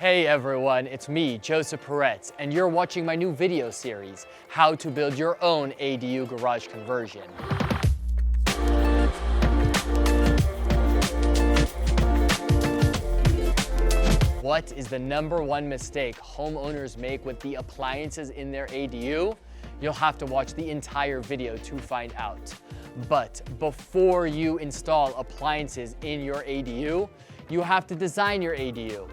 Hey everyone, it's me, Joseph Peretz, and you're watching my new video series, How to Build Your Own ADU Garage Conversion. What is the #1 mistake homeowners make with the appliances in their ADU? You'll have to watch the entire video to find out. But before you install appliances in your ADU, you have to design your ADU.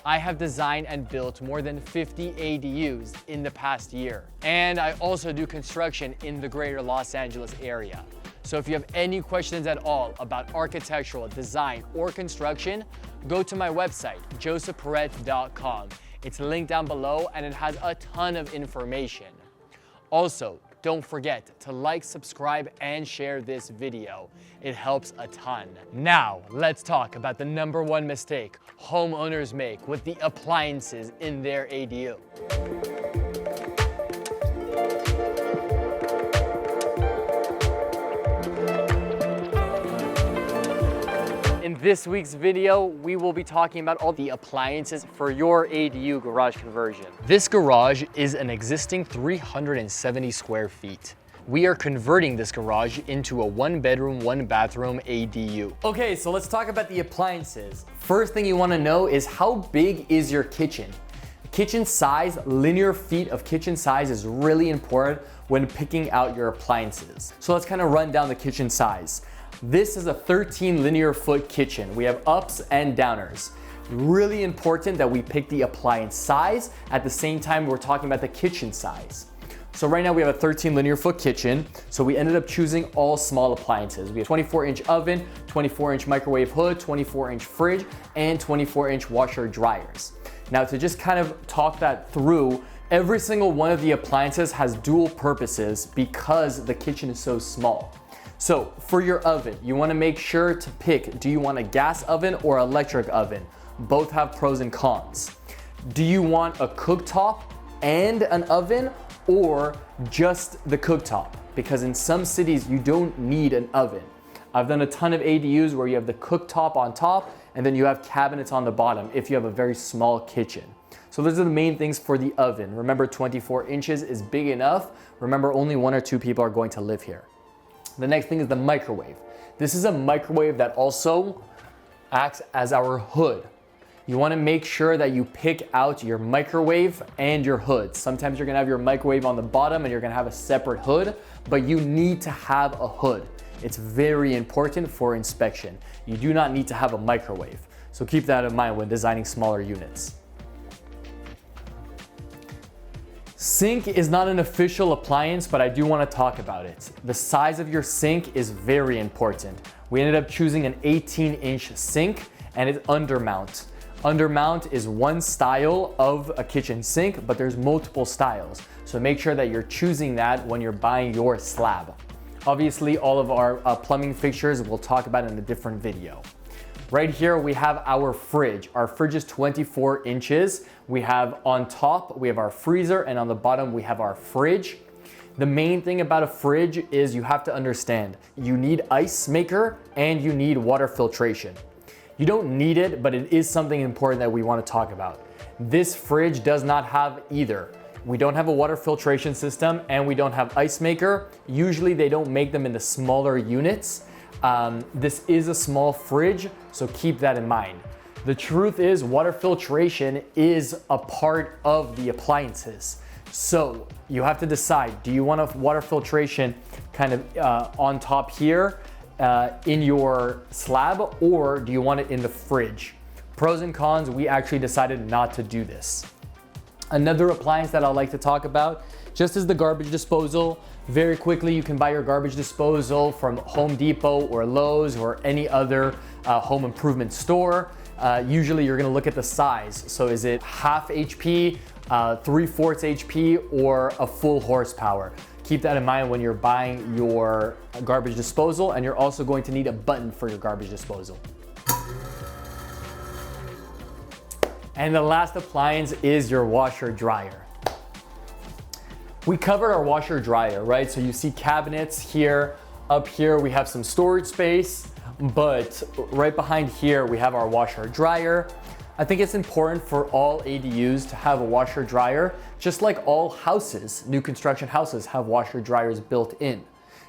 I have designed and built more than 50 ADUs in the past year. And I also do construction in the greater Los Angeles area. So if you have any questions at all about architectural design or construction, go to my website, josephperetz.com. It's linked down below and it has a ton of information. Also, don't forget to like, subscribe, and share this video. It helps a ton. Now, let's talk about the #1 mistake homeowners make with the appliances in their ADU. In this week's video, we will be talking about all the appliances for your ADU garage conversion. This garage is an existing 370 square feet. We are converting this garage into a 1-bedroom, 1-bathroom ADU. Okay, so let's talk about the appliances. First thing you wanna know is how big is your kitchen? Kitchen size, linear feet of kitchen size is really important when picking out your appliances. So let's kind of run down the kitchen size. This is a 13 linear foot kitchen. We have ups and downers. Really important that we pick the appliance size. At the same time, we're talking about the kitchen size. So right now we have a 13 linear foot kitchen. So we ended up choosing all small appliances. We have 24-inch oven, 24-inch microwave hood, 24-inch fridge, and 24-inch washer dryers. Now to just kind of talk that through, every single one of the appliances has dual purposes because the kitchen is so small. So for your oven, you wanna make sure to pick, do you want a gas oven or electric oven? Both have pros and cons. Do you want a cooktop and an oven or just the cooktop? Because in some cities, you don't need an oven. I've done a ton of ADUs where you have the cooktop on top and then you have cabinets on the bottom if you have a very small kitchen. So those are the main things for the oven. Remember, 24 inches is big enough. Remember, only 1 or 2 people are going to live here. The next thing is the microwave. This is a microwave that also acts as our hood. You wanna make sure that you pick out your microwave and your hood. Sometimes you're gonna have your microwave on the bottom and you're gonna have a separate hood, but you need to have a hood. It's very important for inspection. You do not need to have a microwave. So keep that in mind when designing smaller units. Sink is not an official appliance, but I do want to talk about it. The size of your sink is very important. We ended up choosing an 18-inch sink and it's undermount. Undermount is one style of a kitchen sink, but there's multiple styles. So make sure that you're choosing that when you're buying your slab. Obviously, all of our plumbing fixtures we'll talk about in a different video. Right here, we have our fridge. Our fridge is 24 inches. We have on top, we have our freezer, and on the bottom, we have our fridge. The main thing about a fridge is you have to understand, you need ice maker and you need water filtration. You don't need it, but it is something important that we want to talk about. This fridge does not have either. We don't have a water filtration system and we don't have ice maker. Usually they don't make them in the smaller units. This is a small fridge, so keep that in mind. The truth is, water filtration is a part of the appliances. So you have to decide, do you want a water filtration kind of on top here in your slab, or do you want it in the fridge? Pros and cons, we actually decided not to do this. Another appliance that I like to talk about just is the garbage disposal. Very quickly, you can buy your garbage disposal from Home Depot or Lowe's or any other home improvement store. Usually you're gonna look at the size. So is it half HP, 3/4 HP, or a full horsepower? Keep that in mind when you're buying your garbage disposal, and you're also going to need a button for your garbage disposal. And the last appliance is your washer dryer. We covered our washer dryer, right? So you see cabinets here. Up here we have some storage space, but right behind here we have our washer dryer. I think it's important for all ADUs to have a washer dryer, just like all houses, new construction houses have washer dryers built in.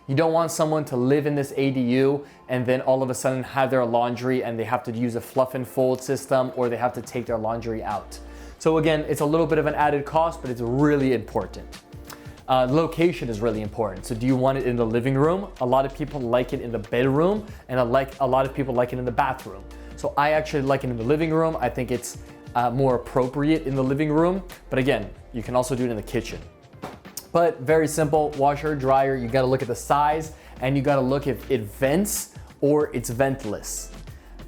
You don't want someone to live in this ADU and then all of a sudden have their laundry and they have to use a fluff and fold system, or they have to take their laundry out. So again, it's a little bit of an added cost, but it's really important. Location is really important. So do you want it in the living room? A lot of people like it in the bedroom, and a lot of people like it in the bathroom. So I actually like it in the living room. I think it's more appropriate in the living room, but again, you can also do it in the kitchen. But very simple, washer, dryer, you gotta look at the size, and you gotta look if it vents or it's ventless.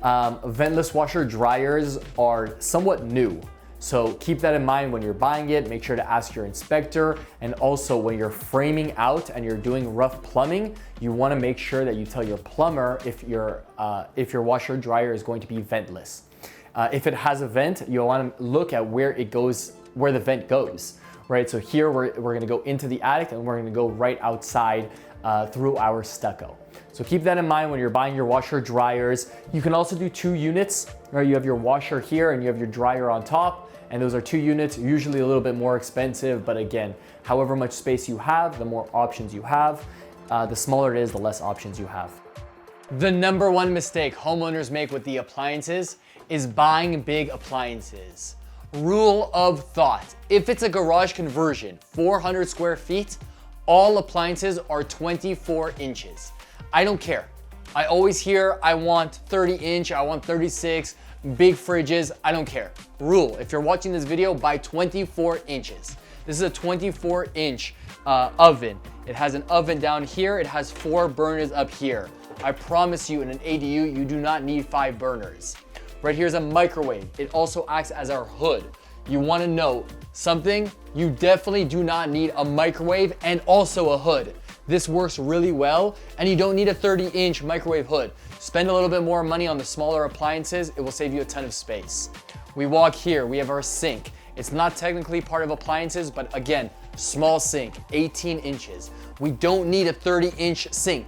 Ventless washer dryers are somewhat new. So keep that in mind when you're buying it. Make sure to ask your inspector, and also when you're framing out and you're doing rough plumbing, you want to make sure that you tell your plumber if your washer dryer is going to be ventless. If it has a vent, you'll want to look at where it goes, where the vent goes, right? So here we're going to go into the attic, and we're going to go right outside through our stucco. So keep that in mind when you're buying your washer dryers. You can also do 2 units, right? You have your washer here and you have your dryer on top. And those are 2 units, usually a little bit more expensive, but again, however much space you have, the more options you have. The smaller it is, the less options you have. The number one mistake homeowners make with the appliances is buying big appliances. Rule of thought: if it's a garage conversion, 400 square feet, all appliances are 24 inches. I don't care. I always hear, I want 30 inch, I want 36, big fridges, I don't care. Rule: if you're watching this video, buy 24 inches. This is a 24 inch oven. It has an oven down here. It has 4 burners up here. I promise you, in an ADU, you do not need 5 burners. Right here's a microwave. It also acts as our hood. You want to know something? You definitely do not need a microwave and also a hood. This works really well, and you don't need a 30-inch microwave hood. Spend a little bit more money on the smaller appliances. It will save you a ton of space. We walk here, we have our sink. It's not technically part of appliances, but again, small sink, 18 inches. We don't need a 30-inch sink.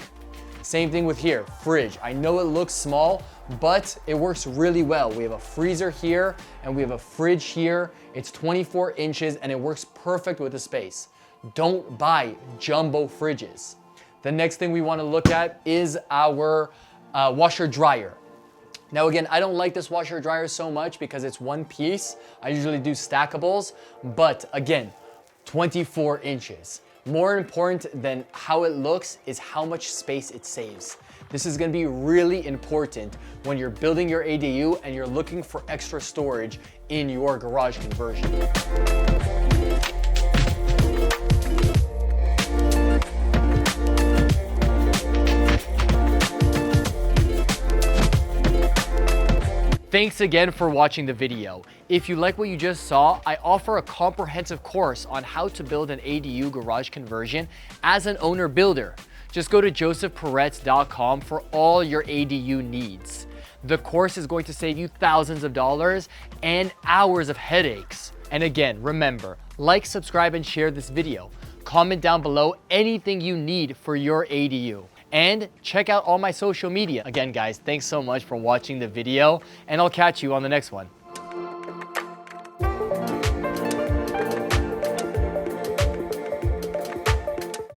Same thing with here, fridge. I know it looks small, but it works really well. We have a freezer here and we have a fridge here. It's 24 inches and it works perfect with the space. Don't buy jumbo fridges. The next thing we want to look at is our washer dryer. Now again, I don't like this washer dryer so much because it's one piece. I usually do stackables, but again, 24 inches. More important than how it looks is how much space it saves. This is going to be really important when you're building your ADU and you're looking for extra storage in your garage conversion. Thanks again for watching the video. If you like what you just saw, I offer a comprehensive course on how to build an ADU garage conversion as an owner builder. Just go to josephperetz.com for all your ADU needs. The course is going to save you thousands of dollars and hours of headaches. And again, remember, like, subscribe, and share this video. Comment down below anything you need for your ADU. And check out all my social media. Again, guys, thanks so much for watching the video, and I'll catch you on the next one.